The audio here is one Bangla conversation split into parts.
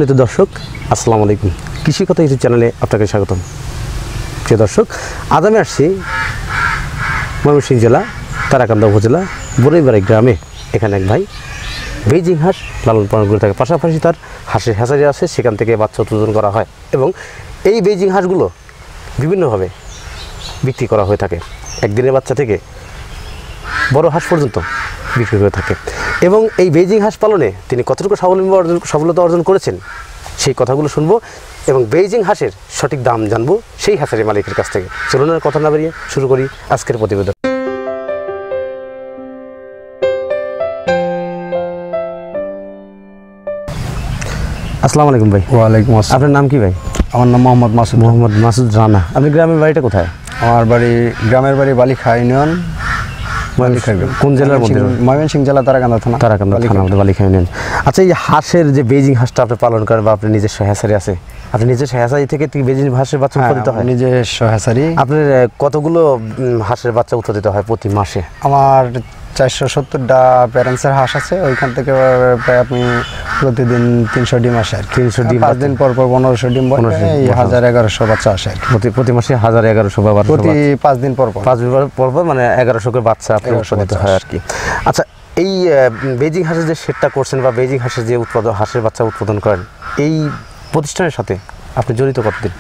সম্মানিত দর্শক, আসসালামু আলাইকুম। কৃষি কথা ইউটিউব চ্যানেলে আপনাকে স্বাগতম। প্রিয় দর্শক, আজ আমি আসছি ময়মনসিংহ জেলা তারাকান্দা উপজেলা বড়ইবাড়ি গ্রামে। এখানে এক ভাই বেইজিং হাঁস লালন পালন করে থাকে, পাশাপাশি তার হাঁসের হ্যাচারি আছে, সেখান থেকে বাচ্চা উৎপাদন করা হয় এবং এই বেইজিং হাঁসগুলো বিভিন্নভাবে বিক্রি করা হয়ে থাকে। একদিনের বাচ্চা থেকে বড় হাঁস পর্যন্ত বিক্রি হয়ে থাকে এবং এই বেইজিং হাঁস পালনে তিনি কতটুকু সফলতা অর্জন করেছেন সেই কথাগুলো শুনবো এবং বেইজিং হাঁসের সঠিক দাম জানবো সেই হাঁসের মালিকের কাছ থেকে। চলুন আর কথা না বাড়িয়ে শুরু করি আজকের প্রতিবেদন। আসসালামু আলাইকুম ভাই। ওয়ালাইকুম আসসালাম। আপনার নাম কি ভাই? আমার নাম মোহাম্মদ মাসুদ। মোহাম্মদ মাসুদ রানা। আপনি গ্রামের বাড়িটা কোথায়? আমার গ্রামের বাড়ি বালিখা ইউনিয়ন। কোন জেলার মধ্যে? ময়মনসিংহ জেলা তারাকান্দা থানা। তারাকান্দা থানা মধ্যে বালিখা ইউনিয়ন। আচ্ছা, এই হাঁসের যে বেইজিং হাঁসটা আপনি পালন করেন বা আপনার নিজস্ব হ্যাচারি আছে, আপনি নিজস্ব হ্যাচারি থেকে বেইজিং হাঁসের বাচ্চা উৎপাদিত হয়? নিজস্ব হ্যাচারি। আপনার কতগুলো হাঁসের বাচ্চা উৎপাদিত হয় প্রতি মাসে? আমার 470টা প্যারেন্টসের হাঁস আছে, ওইখান থেকে প্রায় আপনি প্রতিদিন 300 ডিম আসে আর 300 ডিম। 5 দিন পর পর 1500 ডিম বলে 1000-1100 বাচ্চা আসে আর প্রতি মাসে 1000-1100 বাচ্চা প্রতি 5 দিন পর পর মানে 1100 করে বাচ্চা আপনার উৎপাদিত হয় আর কি। আচ্ছা, এই বেইজিং হাঁসের যে সেটটা করছেন বা বেইজিং হাঁসের যে হাঁসের বাচ্চা উৎপাদন করেন, এই প্রতিষ্ঠানের সাথে আপনি জড়িত কতদিন?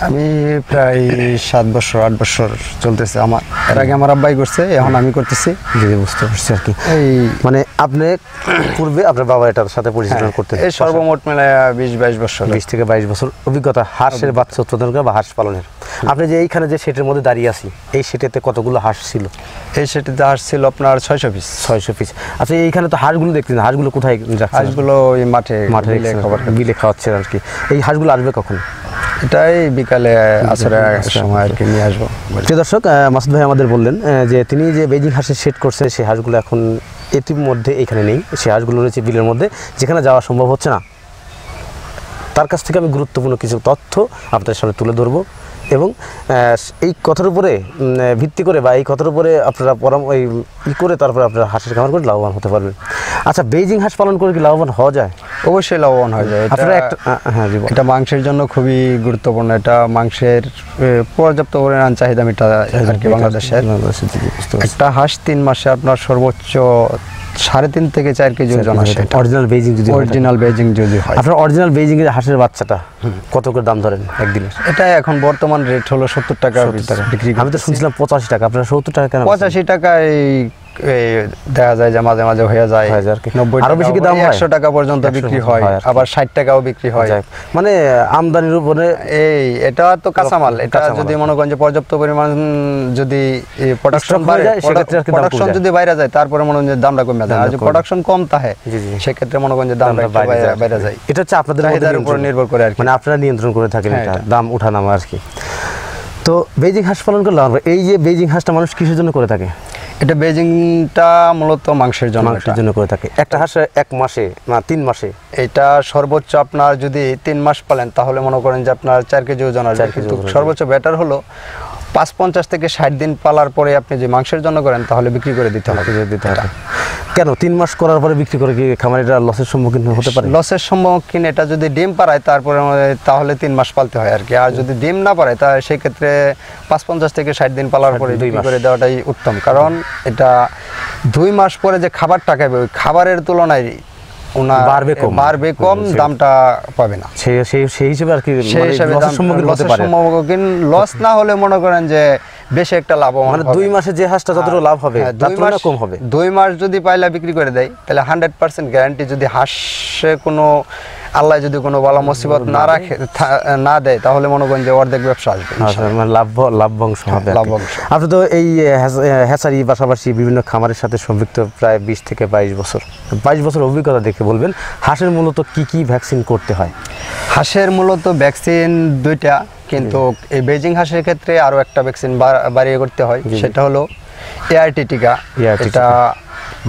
আমি প্রায় 7 বছর 8 বছর চলতেছে। আমার এর আগে আমার আব্বাই করছে, এখন আমি করতেছি। জি, বুঝতে পারছি আর কি। এই মানে আপনি পূর্বে আপনার বাবা এটার সাথে পরিচালনা করতেন? এই সর্বমোট মিলায় 20-22 বছর, 20 থেকে 22 বছর অভিজ্ঞতা হাঁসের বাচ্চা উৎপাদন করা বা হাঁস পালনের। আপনি যে এইখানে যে সেটের মধ্যে দাঁড়িয়ে আছি, এই সেটেতে কতগুলো হাঁস ছিল? এই সেটিতে হাঁস ছিল আপনার 600 পিস। 600 পিস। আচ্ছা, এইখানে তো হাঁসগুলো দেখতেছেন, হাঁসগুলো কোথায় রাখছেন? হাঁসগুলো ওই মাঠে বিলে খাওয়াচ্ছেন আর কি। এই হাঁসগুলো আসবে কখন? এটাই বিকালে আসরের সময় আর কি নিয়ে আসবো। প্রিয় দর্শক, মাসুদ ভাই আমাদের বললেন যে তিনি যে বেইজিং হাঁসের সেট করছেন, সেই হাঁসগুলো এখন ইতিমধ্যে এখানে নেই। সেই হাঁসগুলো রয়েছে বিলের মধ্যে, যেখানে যাওয়া সম্ভব হচ্ছে না। তার কাছ থেকে আমি গুরুত্বপূর্ণ কিছু তথ্য আপনাদের সামনে তুলে ধরবো এবং এই কথার উপরে ভিত্তি করে বা এই কথার উপরে আপনারা করে তারপরে আপনারা হাঁসের খামার করে লাভবান হতে পারবেন। আচ্ছা, বেইজিং হাঁস পালন করে কি লাভবান হওয়া যায়? অবশ্যই লাভবান হয়ে যায়। এটা মাংসের জন্য খুবই গুরুত্বপূর্ণ। এটা মাংসের পর্যাপ্ত পরিমাণ চাহিদা মেটায় আর কি বাংলাদেশের। একটা হাঁস 3 মাসে আপনার সর্বোচ্চ 3.5 থেকে 4 কেজি ওজন আসে। অরিজিনাল বেইজিং যদি হয়। আপনার অরিজিনাল বেইজিং এর হাঁসের বাচ্চাটা কত করে দাম ধরেন একদিনের? এটা এখন বর্তমান রেট হলো 70 টাকা বিক্রি। আমি তো শুনছিলাম 85 টাকা। আপনারা 70 টাকা কেন? 85 টাকায় দেখা যায় যে মাঝে মাঝে হয়ে যায় 90 আরো বেশি কি দাম হয়? 100 টাকা পর্যন্ত বিক্রি হয়, আবার 60 টাকাও বিক্রি হয়। মানে আমদানির উপরে এটা তো কাঁচামাল। এটা যদি মনে করেন যে পর্যাপ্ত পরিমাণ যদি প্রোডাকশন যদি বাইরে যায়, তারপরে মনে করেন যে দামটা কমে যায়। আর যদি প্রোডাকশন কম থাকে, সেক্ষেত্রে মনে করেন যে দামটা বাইরে যায়। এটা হচ্ছে আপনাদের চাহিদার উপর নির্ভর করে আর কি। মানে আপনারা নিয়ন্ত্রণ করে থাকেন এটা দাম ওঠানামা আর কি। তো বেইজিং হাঁস পালন করলে এই যে বেইজিং হাঁসটা মানুষ কিসের জন্য করে থাকে? এটা বেইজিংটা মূলত মাংসের জন্য করে থাকে। একটা হাঁস 1 মাসে না 3 মাসে? এটা সর্বোচ্চ আপনার যদি 3 মাস পালেন তাহলে মনে করেন যে আপনার 4 কেজি ওজন আসবে। কিন্তু সর্বোচ্চ বেটার হলো 50 থেকে 60 দিন পালার পরে আপনি যে মাংসের জন্য করেন তাহলে বিক্রি করে দিতে হবে। কেন 3 মাস করার পরে বিক্রি করে কি খামারিরা লসের সম্মুখীন হতে পারে? লসের সম্মুখীন এটা যদি ডিম পাড়ায় তাহলে 3 মাস পালতে হয় আর কি। আর যদি ডিম না পাড়ায় তাহলে সেই ক্ষেত্রে 50 থেকে 60 দিন পালার পরে বিক্রি করে দেওয়াটাই উত্তম। কারণ এটা 2 মাস পরে যে খাবারটা খাবে, ওই খাবারের তুলনায় বাড়বে কম, দামটা পাবে না। সেই হিসেবে আর কি লস না হলে মনে করেন যে বেশি একটা লাভ। মানে 2 মাসে যে হাঁসটা যতটুকু লাভ হবে তার তুলনায় কম হবে। 2 মাস যদি পাইলা বিক্রি করে দেয় তাহলে 100% গ্যারান্টি। যদি হাঁসে কোনো আল্লাহ যদি কোনো বালা মুসিবত না দেয় তাহলে মনে করেন যে অর্ধেক ব্যবসা আসবে, মানে লাভবাংশ হবে। আপনি তো এই হ্যাচারি পাশাপাশি বিভিন্ন খামারের সাথে সম্পৃক্ত প্রায় 20 থেকে 22 বছর অভিজ্ঞতা দেখে বলবেন, হাঁসের মূলত কি ভ্যাকসিন করতে হয়? হাঁসের মূলত ভ্যাকসিন 2টা, কিন্তু এই বেইজিং হাঁসের ক্ষেত্রে আরও একটা ভ্যাকসিন বাড়িয়ে করতে হয়। সেটা হলো এআরটি টিকা। এটা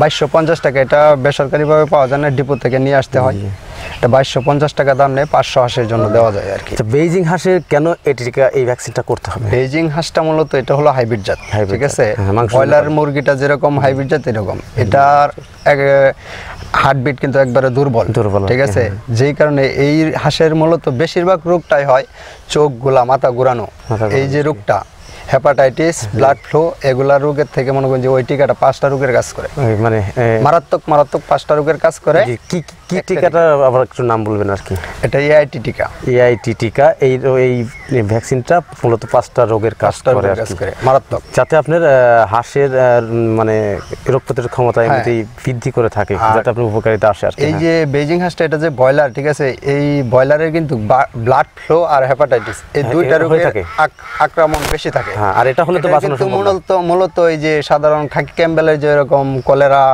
2250 টাকা। এটা বেসরকারিভাবে পাওয়া যায় না, ডিপো থেকে নিয়ে আসতে হয়। এটা 2250 টাকা দাম নেয়, 500 হাঁসের জন্য দেওয়া যায় আর কি। বেইজিং হাঁসের কেন এই ভ্যাকসিনটা করতে হবে? বেইজিং হাঁসটা মূলত এটা হলো হাইব্রিড জাত, ঠিক আছে? ব্রয়লার মুরগিটা যেরকম হাইব্রিড জাত এরকম। এটার হার্টবিট কিন্তু একবারে দুর্বল, দুর্বল, ঠিক আছে। যেই কারণে এই হাঁসের মূলত বেশিরভাগ রোগটাই হয় চোখগুলা, মাথা ঘুরানো, এই যে রোগটা হেপাটাইটিস, ব্লাড ফ্লো, এগুলা রোগের থেকে মনে করেন যে ওই টিকাটা 5টা রোগের কাজ করে, মানে মারাত্মক 5টা রোগের কাজ করে। কি কি টিকাটা আবার একটু নাম বলবেন আর কি? এটা এআইটি টিকা। এআইটি টিকা, এই ভ্যাকসিনটা মূলত 5টা রোগের কাজ করে আর কি, মারাত্মক, যাতে আপনার হাঁসের মানে রোগ প্রতিরোধ ক্ষমতা এমনিতেই বৃদ্ধি করে থাকে, যাতে আপনার উপকারিতা আসে আর কি। এই যে বেজিং হাঁসটা, এটা যে ব্রয়লার, ঠিক আছে, এই ব্রয়লারের কিন্তু ব্লাড ফ্লো আর হেপাটাইটিস এই দুইটা রোগের আক্রমণ বেশি থাকে। হ্যাঁ, আর এটা হলে তো বাঁচানো সম্ভব না। মূলত এই যে সাধারণ খাকি ক্যাম্বেলের যে এরকম কলেরা,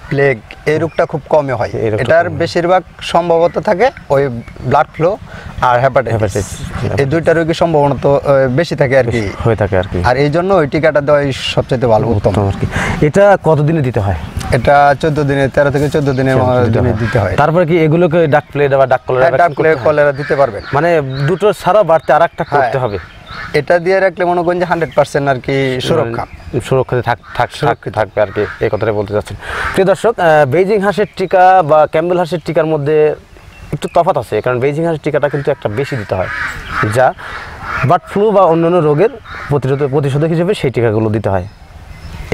প্লেগ, এই রোগটা খুব কমই হয়। এটার বেশিরভাগ সম্ভবত থাকে ওই ব্লাড ফ্লো আর হেপাটাইটিস, এই দুইটা রোগী সম্ভাবনা বেশি থাকে আর কি, হয়ে থাকে আর কি। আর এই জন্য ওই টিকাটা দেওয়াই সবচেয়ে ভালো, উত্তম আর কি। এটা কতদিনে দিতে হয়? এটা 14 দিনে, 13 থেকে 14 দিনের দিতে হয়। তারপরে কি এগুলোকে ডাক প্লেগ বা ডাক কলেরা, ডাক প্লেগ, কলেরা দিতে পারবেন, মানে দুটো ছাড়া বাড়তে আরেকটা করতে হবে। এটা দিয়ে রাখলে মনে করেন যে 100% আর কি সুরক্ষিত থাকবে আর কি, এই কথাটাই বলতে চাচ্ছেন। প্রিয় দর্শক, বেইজিং হাঁসের টিকা বা ক্যাম্বেল হাঁসের টিকার মধ্যে একটু তফাৎ আছে, কারণ বেইজিং হাঁসের টিকাটা কিন্তু একটা বেশি দিতে হয়, যা বার্ড ফ্লু বা অন্যান্য রোগের প্রতিষেধক হিসেবে সেই টিকাগুলো দিতে হয়।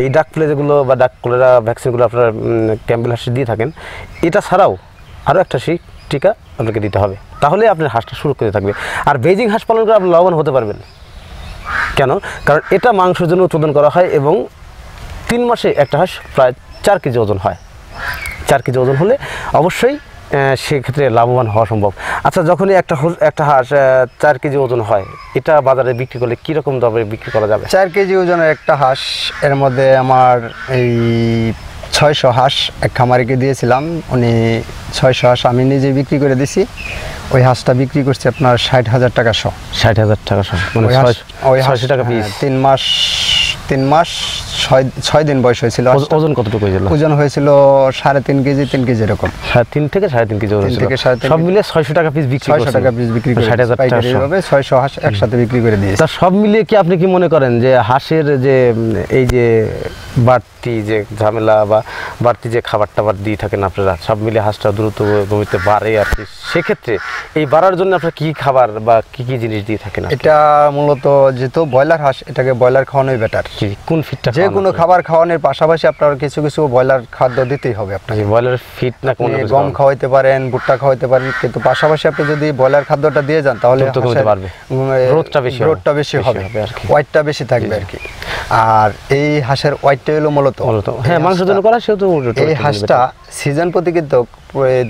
এই ডাক প্লেগগুলো বা ডাক কলেরা ভ্যাকসিনগুলো আপনারা ক্যাম্বেল হাঁসে দিয়ে থাকেন, এটা ছাড়াও আরও একটা সেই টিকা আপনাকে দিতে হবে, তাহলে আপনার হাঁসটা সুরক্ষিত থাকবে। আর বেইজিং হাঁস পালন করে আপনি লাভবান হতে পারবেন। কেন? কারণ এটা মাংসের জন্য উৎপাদন করা হয় এবং 3 মাসে একটা হাঁস প্রায় 4 কেজি ওজন হয়। 4 কেজি ওজন হলে অবশ্যই সেক্ষেত্রে লাভবান হওয়া সম্ভব। আচ্ছা, যখনই একটা হাঁস 4 কেজি ওজন হয়, এটা বাজারে বিক্রি করলে কীরকম দামে বিক্রি করা যাবে? 4 কেজি ওজনের একটা হাঁস, এর মধ্যে আমার এই 600 হাঁস এক খামারিকে দিয়েছিলাম, উনি 600 হাঁস আমি নিজে বিক্রি করে দিছি। ওই হাঁসটা বিক্রি করছি আপনার 60,000 টাকা শো। 60,000 টাকা শো, মানে 600 টাকা পিস। 3 মাস 6 দিন বয়স হয়েছিল। ওজন কতটুকু হয়েছিল? ওজন হয়েছিল 3.5 কেজি, 3 কেজি এরকম। 3 থেকে 3.5 কেজি ওজন ছিল। সব মিলিয়ে 600 টাকা পিস বিক্রি করছেন। 600 টাকা পিস বিক্রি করে 60,000 টাকা এইভাবে 600 হাঁস একসাথে বিক্রি করে দিয়েছি। তা সব মিলিয়ে কি আপনি কি মনে করেন যে হাঁসের যে এই যে বাড়তি যে ঝামেলা বা বাড়তি যে খাবার টাবার দিয়ে থাকেন আপনারা, সব মিলিয়ে হাঁসটা দ্রুত গতিতে বাড়ে আর কি, সেক্ষেত্রে এই বাড়ার জন্য আপনারা কী খাবার বা কী কী জিনিস দিয়ে থাকেন? এটা মূলত যেহেতু ব্রয়লার হাঁস, এটাকে ব্রয়লার খাওয়ানোই বেটার। কোন ফিডটা? যে কোনো খাবার খাওয়ানোর পাশাপাশি আপনার কিছু কিছু ব্রয়লার খাদ্য দিতেই হবে আপনাকে। ব্রয়লার ফিড না কোন গম খাওয়াইতে পারেন, ভুট্টা খাওয়াইতে পারেন, কিন্তু পাশাপাশি আপনি যদি ব্রয়লার খাদ্যটা দিয়ে যান তাহলে গ্রোথটা বেশি হবে, ওয়েটটা বেশি থাকবে আর কি। আর এই হাঁসের ওয়েটটা হলো মূলত হ্যাঁ মাংসের জন্য করা, সেহেতু এই হাঁসটা সিজন প্রতি কিন্তু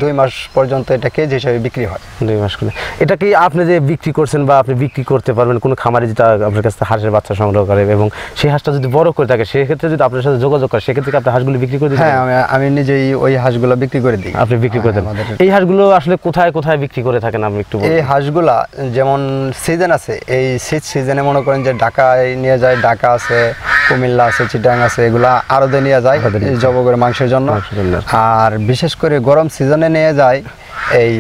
2 মাস পর্যন্ত এটা কেজি হিসাবে বিক্রি হয়। 2 মাস করে এটা কি আপনি যে বিক্রি করছেন বা আপনি বিক্রি করতে পারবেন কোনো খামারে যেটা আপনার কাছে হাঁসের বাচ্চা সংগ্রহ করে এবং সেই হাঁসটা যদি বড় করে থাকে, সেক্ষেত্রে যদি আপনার সাথে যোগাযোগ করে, সেক্ষেত্রে আপনি হাঁসগুলো বিক্রি করে দিন? হ্যাঁ, আমি নিজেই ওই হাঁসগুলো বিক্রি করে দিই। আপনি বিক্রি করে দেন? এই হাঁসগুলো আসলে কোথায় কোথায় বিক্রি করে থাকেন আপনি একটু বলুন? এই হাঁসগুলা যেমন সিজন আছে, এই শীত সিজনে মনে করেন যে ঢাকায় নিয়ে যায়, ঢাকা আছে, কুমিল্লা আছে, চিটাং আছে, এগুলা আড়তে নিয়ে যায় জবগের মাংসের জন্য। আর বিশেষ করে গরম সিজনে নিয়ে যায় এই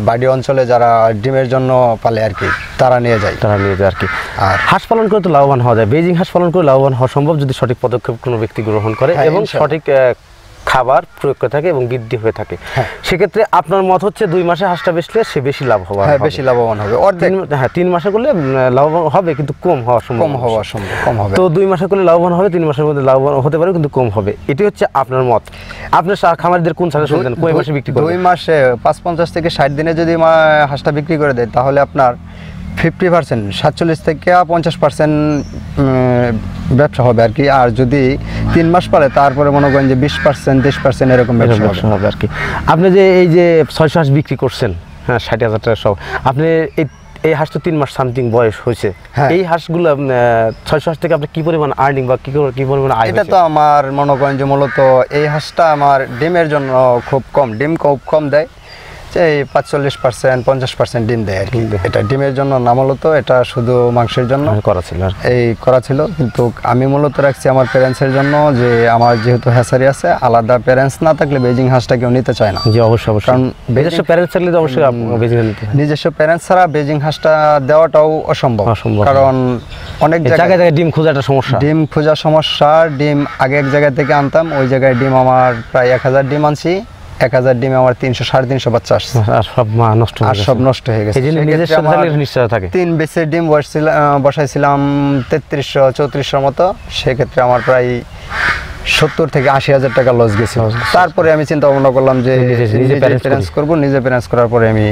বাড়ি অঞ্চলে যারা ডিমের জন্য পালে আর কি, তারা নিয়ে যায় আর কি। আর হাঁস পালন করে তো লাভবান হওয়া যায়, বেইজিং হাঁস পালন করে লাভবান হওয়া সম্ভব যদি সঠিক পদক্ষেপ কোনো ব্যক্তি গ্রহণ করে এবং সঠিক খাবার প্রয়োগ করে থাকে এবং বৃদ্ধি হয়ে থাকে। সেক্ষেত্রে আপনার মত হচ্ছে 2 মাসে হাঁসটা বেচলে সে বেশি লাভবান হবে? বেশি লাভবান হবে। 3 মাসে করলে লাভবান হবে কিন্তু কম হওয়া সম্ভব হবে। তো 2 মাসে করলে লাভবান হবে, 3 মাসের মধ্যে লাভবান হতে পারে কিন্তু কম হবে। এটি হচ্ছে আপনার মত। আপনার খামারিদের কোন সাজেশন দেন কয় মাসে বিক্রি করবে? 2 মাসে 55 থেকে 60 দিনে যদি হাঁসটা বিক্রি করে দেয় তাহলে আপনার 50%, 47 থেকে 50% ব্যবসা হবে আর কি। আর যদি 3 মাস পরে তারপরে মনে করেন যে 20%, 30% এরকম ব্যবসা হবে আর কি। আপনি যে এই যে 600 হাঁস বিক্রি করছেন, হ্যাঁ 60,000 টাকা সব, আপনি এই হাঁস তো 3 মাস সামথিং বয়স হয়েছে, এই হাঁসগুলো 600 হাঁস থেকে আপনি কি পরিমাণ আর্নিং বা কি পরিমাণ আয়? এটা তো আমার মনে করেন যে মূলত এই হাঁসটা আমার ডিমের জন্য খুব কম, ডিম খুব কম দেয়, এই 45%, 50% ডিম দেয় আর কি। এটা ডিমের জন্য না, মূলত এটা শুধু মাংসের জন্য করা ছিল। কিন্তু আমি মূলত রাখছি আমার প্যারেন্টসের জন্য, যে আমার যেহেতু হ্যাচারি আছে, আলাদা প্যারেন্টস না থাকলে বেইজিং হাঁসটা কেউ নিতে চায় না। জি অবশ্যই, কারণ নিজস্ব প্যারেন্টস থাকলে তো অবশ্যই বেইজিং নিতে হয়। নিজস্ব প্যারেন্টস ছাড়া বেইজিং হাঁসটা দেওয়াটাও অসম্ভব, কারণ অনেক জায়গায় ডিম খোঁজা একটা সমস্যা। ডিম আগে এক জায়গা থেকে আনতাম, ওই জায়গায় ডিম আমার প্রায় 1000 ডিম আনছি, 1000 ডিমে আমার 300 350 বাচ্চা আসছে, আর সব নষ্ট আর সব নষ্ট হয়ে গেছে। এই জন্য নিজের সাথে থাকলে নিশ্চয়তা থাকে। 3 বেচে ডিম বসাইছিলাম 3300 3400 মতো, সেক্ষেত্রে আমার প্রায় 70 থেকে 80,000 টাকা লস গেছে। তারপরে আমি চিন্তা ভাবনা করলাম যে নিজে প্যারেন্টস করব, নিজে প্যারেন্টস করার পরে আমি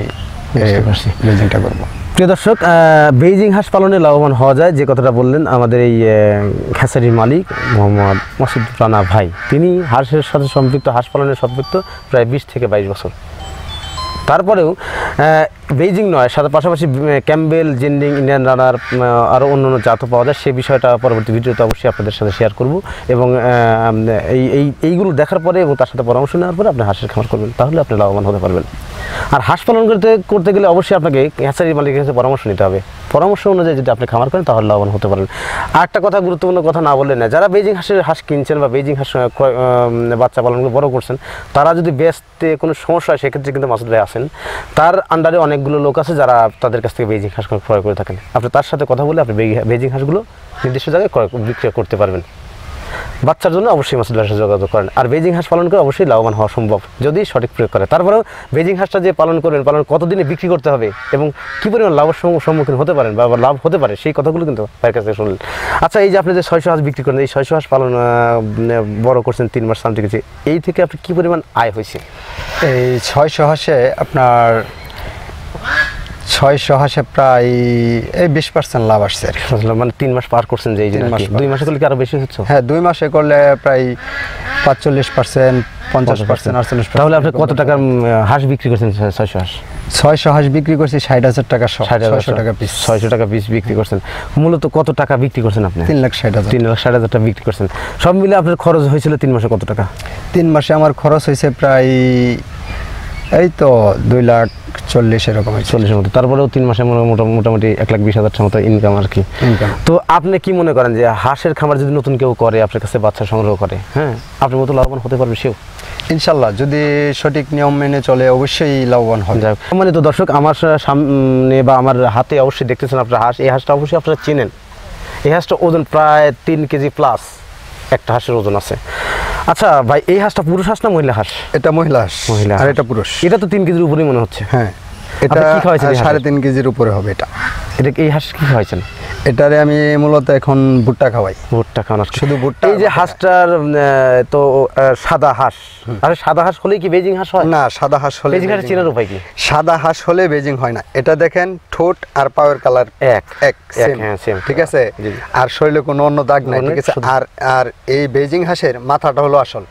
বেজিংটা করব। প্রিয় দর্শক, বেইজিং হাঁস পালনে লাভবান হওয়া যায় যে কথাটা বললেন আমাদের এই খাঁচারির মালিক মোহাম্মদ মাসুদ রানা ভাই, তিনি হাঁসের সাথে সম্পৃক্ত, হাঁস পালনের সম্পৃক্ত প্রায় 20 থেকে 22 বছর। তারপরেও বেইজিং নয়, সাথে পাশাপাশি ক্যাম্বেল, জেন্ডিং, ইন্ডিয়ান রানার আরও অন্যান্য জাতও পাওয়া যায়। সে বিষয়টা পরবর্তী ভিডিওতে অবশ্যই আপনাদের সাথে শেয়ার করব, এবং এইগুলো দেখার পরে এবং তার সাথে পরামর্শ নেওয়ার পরে আপনি হাঁসের খামার করবেন, তাহলে আপনি লাভবান হতে পারবেন। আর হাঁস পালন করতে গেলে অবশ্যই আপনাকে হ্যাচারি মালিকের কাছে পরামর্শ নিতে হবে। পরামর্শ অনুযায়ী যদি আপনি খামার করেন তাহলে লাভবান হতে পারবেন। আর একটা কথা, গুরুত্বপূর্ণ কথা না বললে না, যারা বেইজিং হাঁস কিনছেন বা বেইজিং হাঁস বাচ্চা পালনগুলো বড় করছেন, তারা যদি বেচতে কোনো সমস্যা হয় সেক্ষেত্রে কিন্তু মাসুদ ভাই আছেন, তার আন্ডারে অনেকগুলো লোক আছে যারা তাদের কাছ থেকে বেইজিং হাঁস ক্রয় করে থাকেন। আপনি তার সাথে কথা বলে আপনি বেইজিং হাঁসগুলো নির্দিষ্ট জায়গায় বিক্রয় করতে পারবেন। বাচ্চার জন্য অবশ্যই মাসুদ ভাইয়ের সাথে যোগাযোগ করেন। আর বেইজিং হাঁস পালন করে অবশ্যই লাভবান হওয়া সম্ভব যদি সঠিক প্রয়োগ করে। তারপরেও বেইজিং হাঁসটা যে পালন করবেন, কতদিনে বিক্রি করতে হবে এবং কী পরিমাণ লাভের সম্মুখীন হতে পারেন বা লাভ হতে পারে, সেই কথাগুলো কিন্তু ভাইয়ের কাছে শুনলেন। আচ্ছা, এই যে আপনি যে 600 হাঁস বিক্রি করেন, এই 600 হাঁস পালন বড় করছেন 3 মাস সামথিং, এই থেকে আপনি কী পরিমাণ আয় হয়েছে? এই 600 হাঁসে আপনার 600 হাঁসে প্রায় এই 20% লাভ আসছে। মানে 3 মাস পার করছেন, যে এই যে 2 মাসে করলে কি আরো বেশি হচ্ছে? হ্যাঁ, 2 মাসে করলে প্রায় 45%, 50%, 48%। তাহলে আপনি কত টাকার হাঁস বিক্রি করছেন? 600 হাঁস 600 হাঁস বিক্রি করছি 60,000 টাকা, 600 টাকা পিস। 600 টাকা পিস বিক্রি করছেন। মূলত কত টাকা বিক্রি করছেন আপনি? 3,60,000। 3,60,000 টাকা বিক্রি করছেন। সব মিলে আপনার খরচ হয়েছিল 3 মাসে কত টাকা? 3 মাসে আমার খরচ হয়েছে প্রায় এই তো 2,40,000 এরকম, 40-এর মতো। তারপরেও 3 মাসে মোটামুটি 1,20,000 মতো ইনকাম আর কি। তো আপনি কি মনে করেন যে হাঁসের খামার যদি নতুন কেউ করে, আপনার কাছে বাচ্চা সংগ্রহ করে, হ্যাঁ, আপনার মতো লাভবান হতে পারবে সেও? ইনশাল্লাহ, যদি সঠিক নিয়ম মেনে চলে অবশ্যই লাভবান হবে। মানে তো দর্শক, আমার সামনে বা আমার হাতে অবশ্যই দেখতেছেন আপনার হাঁস। এই হাঁসটা অবশ্যই আপনারা চেনেন। এই হাঁসটা ওজন প্রায় 3 কেজি প্লাস একটা হাঁসের ওজন আছে। আচ্ছা ভাই, এই হাঁসটা পুরুষ হাঁস না মহিলা হাঁস? এটা মহিলা হাঁস, আর এটা পুরুষ। এটা তো 3 কেজির উপরেই মনে হচ্ছে। হ্যাঁ, এটা 3.5 কেজির উপরে হবে। এটা এই হাঁস কি খাওয়াইছেন? এটারে আমি মূলত এখন ভুট্টা খাওয়াই। ভুট্টা খাওয়ানো, শুধু ভুট্টা। এই যে হাঁসটার তো সাদা হাঁস, আরে সাদা হাঁস হলেই কি বেইজিং হাঁস হয়? না, সাদা হাঁস হলে বেইজিং হাঁস চেনার উপায় কি? সাদা হাঁস হলে বেইজিং হয় না। এটা দেখেন, ঠোঁট আর পায়ের কালার এক সেম, ঠিক আছে, আর শরীরে কোনো অন্য দাগ নাই, ঠিক আছে। আর এই বেইজিং হাঁসের মাথাটা হলো আসল,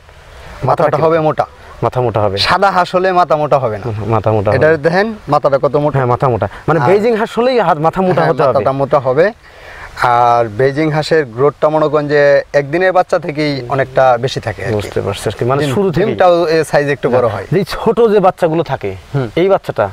মাথাটা হবে মোটা, মাথা মোটা হবে। সাদা হাঁস হলে মাথা মোটা হবে না, মাথা মোটা। এটা দেখেন মাথাটা কত মোটা। হ্যাঁ, মাথা মোটা, মানে বেইজিং হাঁস হলেই মাথা মোটা হতে হবে, মাথাটা মোটা হবে। আর বেইজিং হাঁসের গ্রোথটা মনে করেন যে একদিনের বাচ্চা থেকেই অনেকটা বেশি থাকে। বুঝতে পারছি, মানে শুরু থেকেই ডিমটাও সাইজ একটু বড় হয়। এই ছোট যে বাচ্চাগুলো থাকে, এই বাচ্চাটা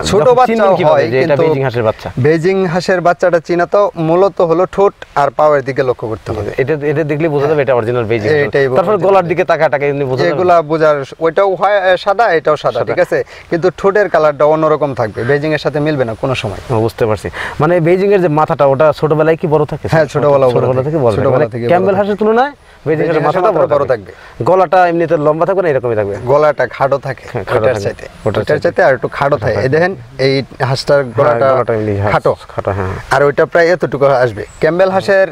ছোট বাচ্চা হয়, এটা বেইজিং হাঁসের বাচ্চা। বেইজিং হাঁসের বাচ্চাটা চিনা তো মূলত হলো ঠোঁট আর পায়ের দিকে লক্ষ্য করতে হবে। এটা দেখলে বোঝা যাবে এটা অরিজিনাল বেইজিং। তারপর গলার দিকে তাকাটাকে এমনি বোঝা যাবে, এগুলা বোঝার। ওইটাও হয় সাদা, এটাও সাদা, ঠিক আছে, কিন্তু ঠোঁটের কালারটা অন্যরকম থাকবে, বেইজিং এর সাথে মিলবে না কোনো সময়। বুঝতে পারছি, মানে বেইজিং এর যে মাথাটা ওটা ছোটবেলায় কি বড় থাকে? হ্যাঁ, ছোটবেলা থেকে বড় থাকে। ক্যাম্বেল হাঁসের তুলনায় বেইজিং এর মাথাটা বড় থাকবে, গলাটা এমনিতে লম্বা থাকবে না, এরকমই থাকবে। গলাটা খাটো থাকে, ওটার চাইতে আর একটু খাটো থাকে। এই দেখেন, এই হাঁসটার গলাটা খাটো, হ্যাঁ, আর ওইটা প্রায় এতটুকু আসবে। ক্যাম্বেল হাঁসের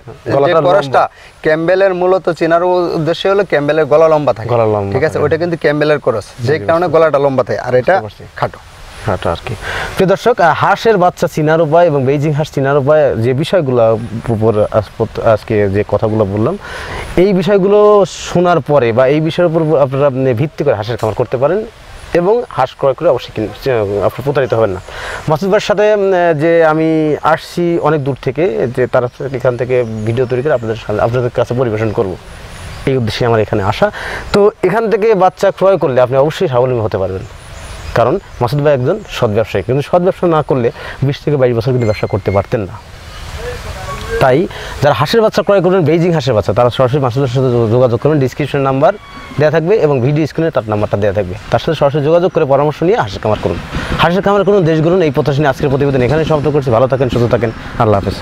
যে করসটা, ক্যাম্বেলের মূলত চেনার উদ্দেশ্য হলো ক্যাম্বেলের গলা লম্বা থাকে, ঠিক আছে, ওইটা কিন্তু ক্যাম্বেলের করস, যে কারণে গলাটা লম্বা থাকে, আর এটা খাটো আর কি। প্রিয় দর্শক, হাঁসের বাচ্চা চিনার উপায় এবং বেইজিং হাঁস চিনার উপায়, যে বিষয়গুলো উপর আজকে যে কথাগুলো বললাম, এই বিষয়গুলো শোনার পরে বা এই বিষয়ের উপর আপনারা ভিত্তি করে হাঁসের খামার করতে পারেন এবং হাঁস ক্রয় করে অবশ্যই আপনি প্রতারিত হবেন না। মাসুদ ভাইয়ের সাথে যে আমি আসছি অনেক দূর থেকে, যে তারা এখান থেকে ভিডিও তৈরি করে আপনাদের কাছে পরিবেশন করব, এই উদ্দেশ্যে আমার এখানে আসা। তো এখান থেকে বাচ্চা ক্রয় করলে আপনি অবশ্যই স্বাবলম্বী হতে পারবেন, কারণ মাসুদ ভাই একজন সৎ ব্যবসায়ী, কিন্তু সৎ ব্যবসা না করলে 20 থেকে 22 বছর কিন্তু ব্যবসা করতে পারতেন না। তাই যারা হাঁসের বাচ্চা ক্রয় করবেন, বেইজিং হাঁসের বাচ্চা, তারা সরাসরি মাসুদের সাথে যোগাযোগ করবেন। ডিসক্রিপশন নাম্বার দেওয়া থাকবে এবং ভিডিও স্ক্রিনে তার নাম্বারটা দেওয়া থাকবে, তার সাথে সরাসরি যোগাযোগ করে পরামর্শ নিয়ে হাঁসের খামার করুন। হাঁসের খামার করুন, দেশ গড়ুন। এই প্রত্যাশা নিয়ে আজকের প্রতিবেদন এখানে সমাপ্ত করছি। ভালো থাকেন, সুস্থ থাকেন, আল্লাহ হাফেজ।